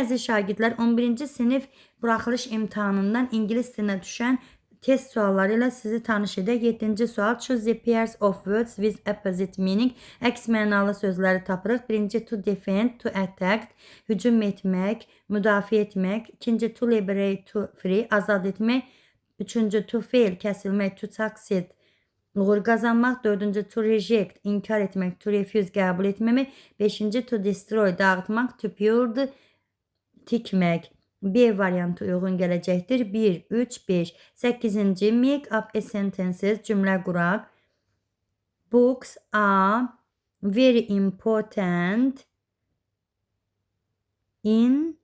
Bəzi şagirdlər 11-ci sinif buraxılış imtahanından ingilis dilinə düşən test sualları ilə sizi tanış edək. 7-ci sual. Choose the pairs of words with opposite meaning. Əks mənalı sözləri tapırıq. Birinci to defend, to attack, hücum etmək, müdafiə etmək. İkinci to liberate, to free, azad etmək. Üçüncü to fail, kəsilmək, to succeed, uğur qazanmaq. Dördüncü to reject, inkar etmək, to refuse, qəbul etməmək. Beşinci to destroy, dağıtmaq, to build, tikmək. B variantı uyğun gələcəkdir. 1, 3, 5. 8-ci make up a sentences, cümlə quraq. Books are very important in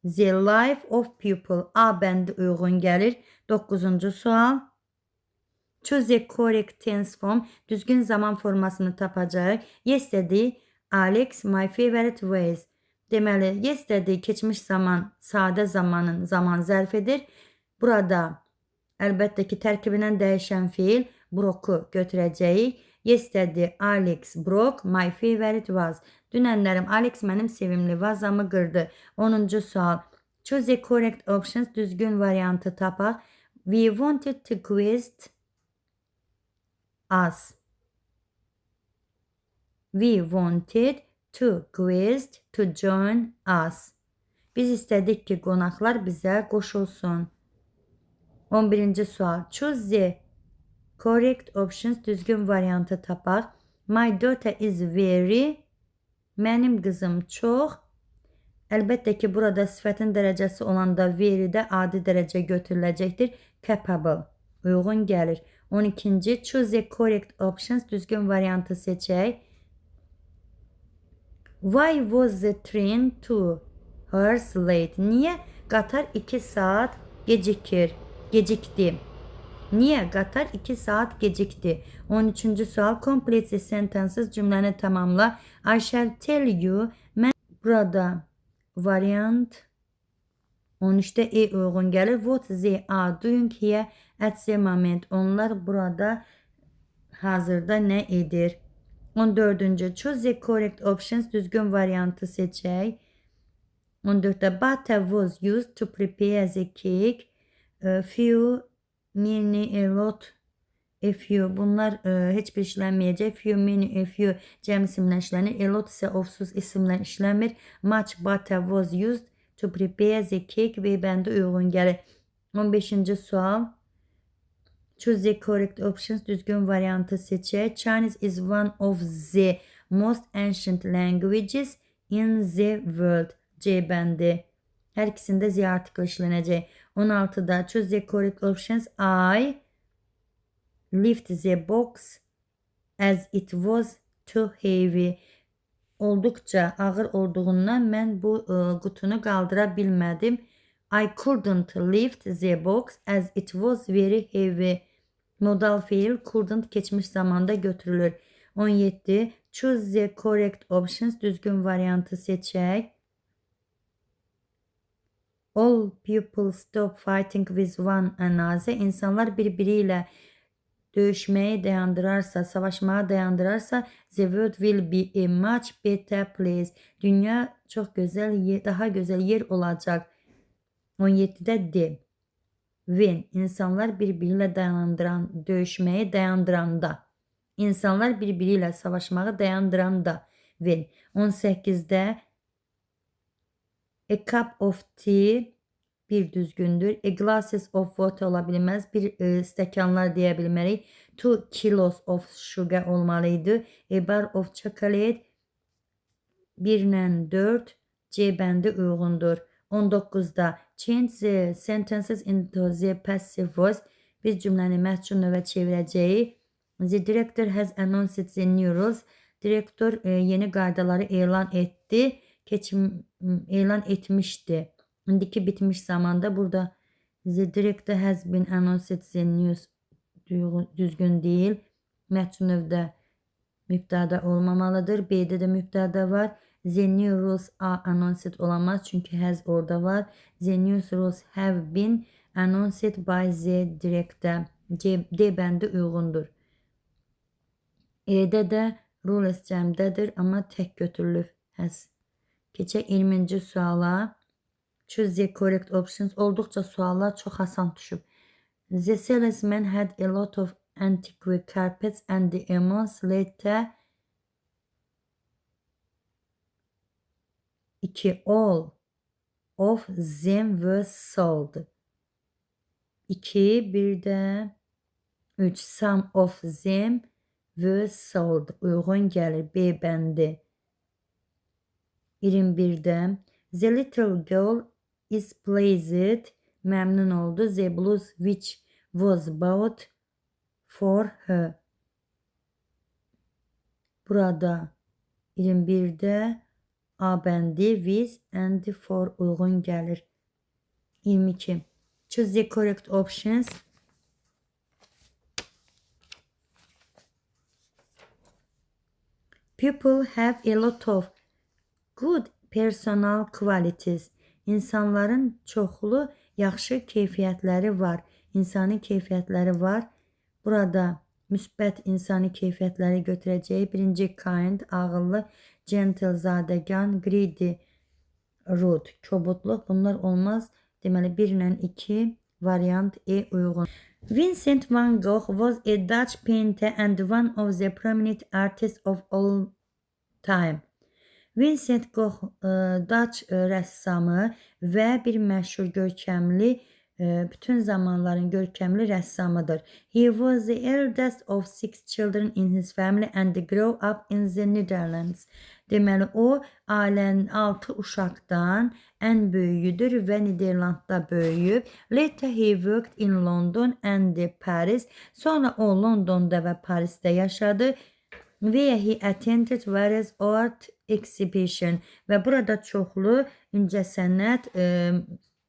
the life of people. A bəndi uyğun gəlir. 9-cu sual. Choose the correct tense form. Düzgün zaman formasını tapacaq. Yesterday, Alex, my favorite ways. Deməli, yesterday keçmiş zaman, sadə zamanın zaman zərfidir. Burada əlbəttə ki, tərkibindən dəyişən fiil broku götürəcəyik. Yesterday, Alex broke my favorite vase. Dünənlərim Alex mənim sevimli vazamı qırdı. 10-cu sual. Choose the correct options. Düzgün variantı tapaq. We wanted to quest us. We wanted to quest to join us. Biz istədik ki, qonaqlar bizə qoşulsun. 11-ci sual. Choose the correct options. Düzgün variantı tapaq. My daughter is very. Mənim qızım çox. Əlbəttə ki, burada sifətin dərəcəsi olanda very-də adi dərəcə götürüləcəkdir. Capable. Uyğun gəlir. 12-ci. Choose the correct options. Düzgün variantı seçək. Why was the train 2 hours late? Niyə qatar 2 saat gecikdi? Niyə qatar 2 saat gecikdi? 13-cü sual. Complete the sentences. Cümləni tamamla. I shall tell you. Mən burada variant 13-də E uyğun gəlir. What they are doing here at the moment. Onlar burada hazırda nə edir? 14-cü. Choose the correct options. Düzgün variantı seçək. 14-də butter was used to prepare the cake. Few, many, a lot, a few. Bunlar heç bir işlənməyəcək. Few, many, a few cəm isimlə işlənir. A lot isə ofsuz isimlə işlənmir. Much butter was used to prepare the cake. B bəndi uyğun gəlir. 15-ci sual. Choose the correct options. Düzgün variantı seçək. Chinese is one of the most ancient languages in the world. C bəndi. Hər ikisində Z artiklı işlənəcək. 16-da choose the correct options. I lift the box as it was too heavy. Olduqca ağır olduğundan mən bu qutunu qaldıra bilmədim. I couldn't lift the box as it was very heavy. Modal fiil couldn't keçmiş zamanda götürülür. 17. Choose the correct options. Düzgün variantı seçək. All people stop fighting with one another. İnsanlar birbiri ilə döyüşməyi dayandırarsa, savaşmağı dayandırarsa, the world will be a much better place. Dünya çox gözəl, daha gözəl yer olacaq. 17-də D. When insanlar birbiri ilə döyüşməyi dayandıranda. İnsanlar birbiri ilə savaşmağı dayandıranda. When. 18-də a cup of tea bir düzgündür. A glasses of water ola bilməz. Bir stəkanlar deyə bilmərik. 2 kilos of sugar olmalıydı. A bar of chocolate 1 ilə 4 C bəndi uyğundur. 19-da change the sentences into the passive voice. Biz cümləni məhcul növə çevirəcəyik. The director has announced the new rules. Direktor yeni qaydaları elan etdi. Elan etmişdi. İndiki bitmiş zamanda burada the director has been announced the news düzgün deyil. Məhcul növdə mübtəda olmamalıdır. B'də də mübtəda var. The new rules are announced olamaz çünki has orada var. The new rules have been announced by the director. D bəndi uyğundur. E'də də rules cəmdədir amma tək götürülür has. Keçək 20-ci suala. Choose the correct options. Olduqca suallar çox asan düşüb. The salesman had a lot of antique carpets and the months later 2. All of them were sold. 2. Bir də 3. Some of them were sold. Uyğun gəlir. B bəndi. 21-də The little girl is pleased. Məmnun oldu. The blues which was bought for her. Burada 21-də A bəndi with and for uyğun gəlir. 22. Choose the correct options. People have a lot of good personal qualities. İnsanların çoxlu yaxşı keyfiyyətləri var. İnsani keyfiyyətləri var. Burada müsbət insani keyfiyyətləri götürəcəyi. Birinci kind, ağıllı, gentle, zadəgan, greedy, rude, kobudluq. Bunlar olmaz. Deməli 1 ilə 2 variant E uyğun. Vincent van Gogh was a Dutch painter and one of the prominent artists of all time. Vincent Gogh Dutch rəssamı və bir məşhur görkəmli, bütün zamanların görkəmli rəssamıdır. He was the eldest of 6 children in his family and grew up in the Netherlands. Deməli, o ailənin 6 uşaqdan ən böyüyüdür və Niderlandda böyüyüb. Later he worked in London and Paris. Sonra o Londonda və Parisdə yaşadı. Where he attended various art exhibition və burada çoxlu incəsənət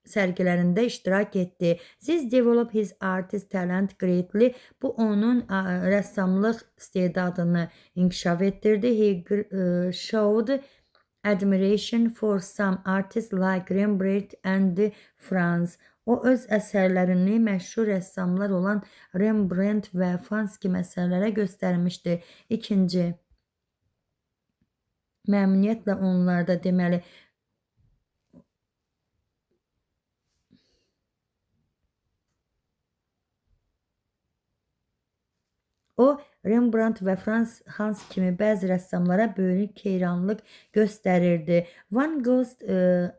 sərgilərində iştirak etdi. This developed his artist talent greatly. Bu onun rəssamlıq istedadını inkişaf etdirdi. He showed admiration for some artists like Rembrandt and Frans. O öz əsərlərini məşhur rəssamlar olan Rembrandt və Frans kimi əsərlərə göstərmişdi. İkinci, məmnuniyyətlə onlarda deməli o Rembrandt və Frans Hals kimi bəzi rəssamlara böyük heyranlıq göstərirdi. Van Gogh's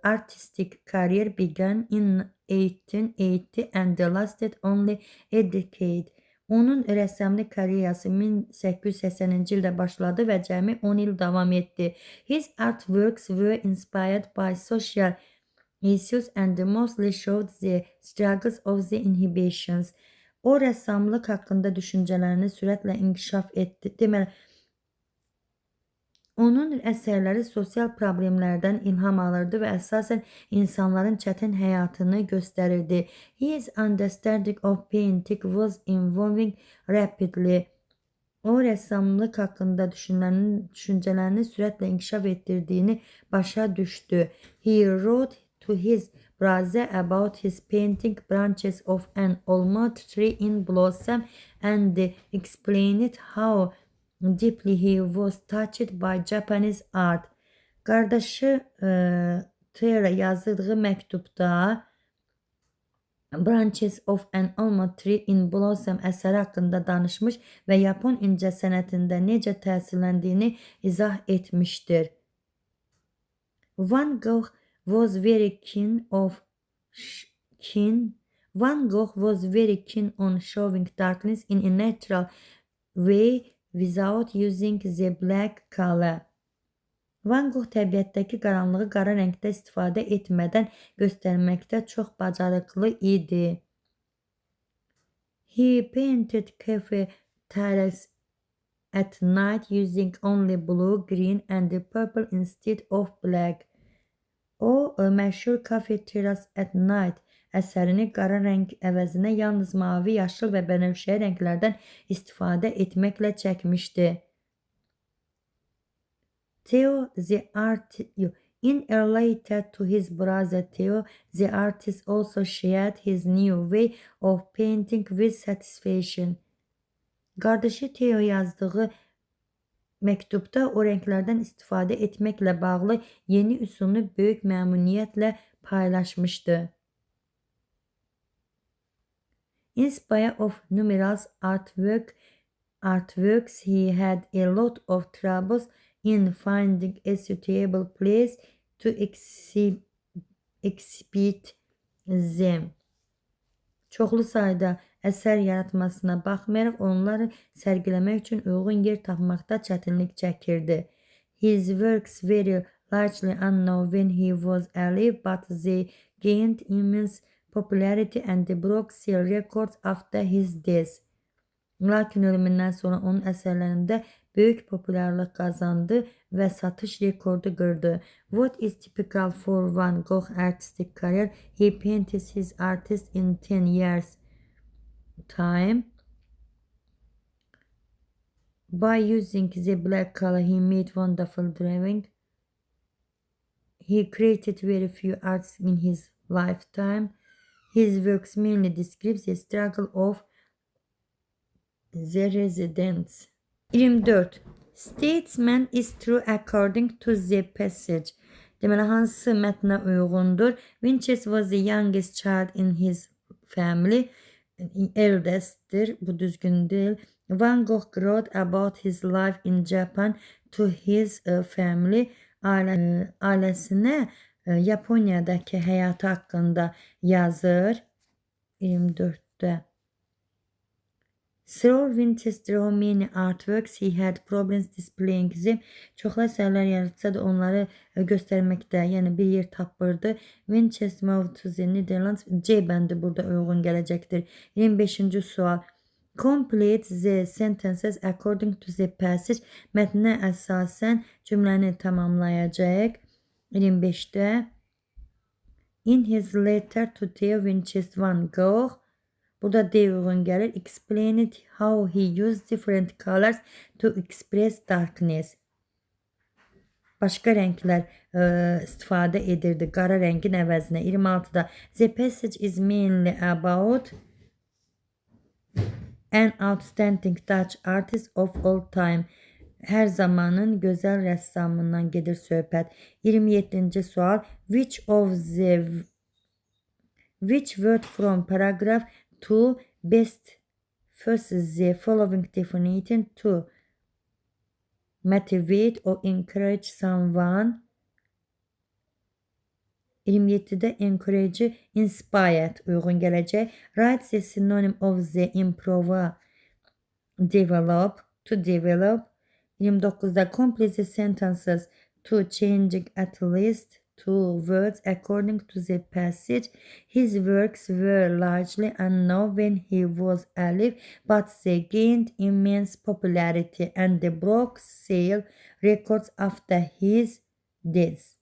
artistic career began in 1880 and lasted only a decade. Onun rəssamlıq karyerası 1880-ci ildə başladı və cəmi 10 il davam etdi. His artworks were inspired by social issues and mostly showed the struggles of the inhibitions. O rəssamlıq haqqında düşüncələrini sürətlə inkişaf etdi. Deməli, onun əsərləri sosial problemlərdən ilham alırdı və əsasən insanların çətin həyatını göstərirdi. His understanding of painting was evolving rapidly. O rəssamlıq haqqında düşüncələrini sürətlə inkişaf etdirdiyini başa düşdü. He wrote to his brother about his painting branches of an almond tree in blossom and explained how deeply he was touched by Japanese art. Qardaşı Tera yazdığı məktubda Branches of an Almond Tree in Blossom əsəri haqqında danışmış və Yapon incəsənətində necə təsirləndiyini izah etmişdir. Van Gogh was very keen on showing darkness in a natural way without using the black color. Van Gogh təbiətdəki qaranlığı qara rəngdə istifadə etmədən göstərməkdə çox bacarıqlı idi. He painted cafe tiles at night using only blue, green and purple instead of black. O məşhur Cafe Terrace at Night əsərini qara rəng əvəzinə yalnız mavi, yaşıl və bənövşəyi rənglərdən istifadə etməklə çəkmişdi. Theo in a letter to his brother Theo, the artist also shared his new way of painting with satisfaction. Qardaşı Theo yazdığı Məktubda o renklərdən istifadə etməklə bağlı yeni üsulunu böyük məmnuniyyətlə paylaşmışdı. In spite of numerous artworks, he had a lot of troubles in finding a suitable place to exhibit them. Çoxlu sayda əsər yaratmasına baxmayaraq onları sərgiləmək üçün uyğun yer tapmaqda çətinlik çəkirdi. His works were largely unknown when he was alive, but they gained immense popularity and broke sale records after his death. Lakin ölümündən sonra onun əsərlərində böyük populyarlıq qazandı və satış rekordu qırdı. What is typical for Van Gogh artistic career? He painted his artist in 10 years time. By using the black color, he made wonderful drawing. He created very few arts in his lifetime. His works mainly describe the struggle of the residents. 24. Statesman is true according to the passage. Deməli, hansı mətnə uyğundur? Winchester was the youngest child in his family. Eldestdir, bu düzgün deyil. Van Gogh wrote about his life in Japan to his family. Ailəsinə Yaponiyadakı həyatı haqqında yazır. 24'də. Through Winchester many artworks, he had problems displaying them. Çoxlu əsərlər yaratsa da onları göstərməkdə, yəni bir yer tapırdı. Winchester moved to the Netherlands. C bəndi burada uyğun gələcəkdir. 25-ci sual. Complete the sentences according to the passage. Mətnə əsasən cümləni tamamlayacaq. 25'də. In his letter to Theo Winchester Van Gogh. Burada D uyğun gəlir. Explained how he used different colors to express darkness. Başqa rənglər istifadə edirdi qara rəngin əvəzinə. 26'da. The passage is mainly about an outstanding Dutch artist of all time. Hər zamanın gözəl rəssamından gedir söhbət. 27-ci sual. Which word from paragraph 2 best fits the following definition? To motivate or encourage someone. 27'de encourage, inspired uyğun gələcək. Write the synonym of the improve, develop, to develop. 29'da complete the sentences to changing at least 2 words according to the passage. His works were largely unknown when he was alive, but they gained immense popularity and broke sale records after his death.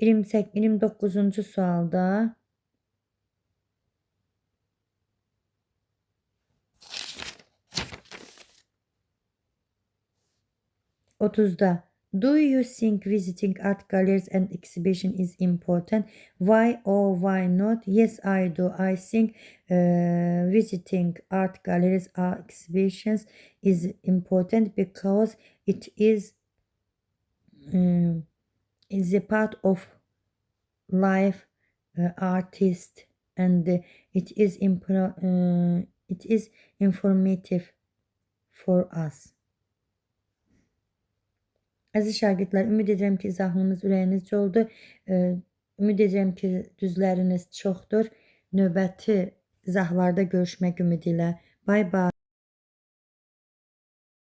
– 29. sualda do you think visiting art galleries and exhibition is important? Why or why not? Yes, I do. I think visiting art galleries or exhibitions is important because it is a part of life artist and it is informative for us. Əziz şagirdlər, ümid edirəm ki, izahınız ürəyinizcə oldu. Ümid edirəm ki, düzləriniz çoxdur. Növbəti izahlarda görüşmək ümidi ilə. Bye bye.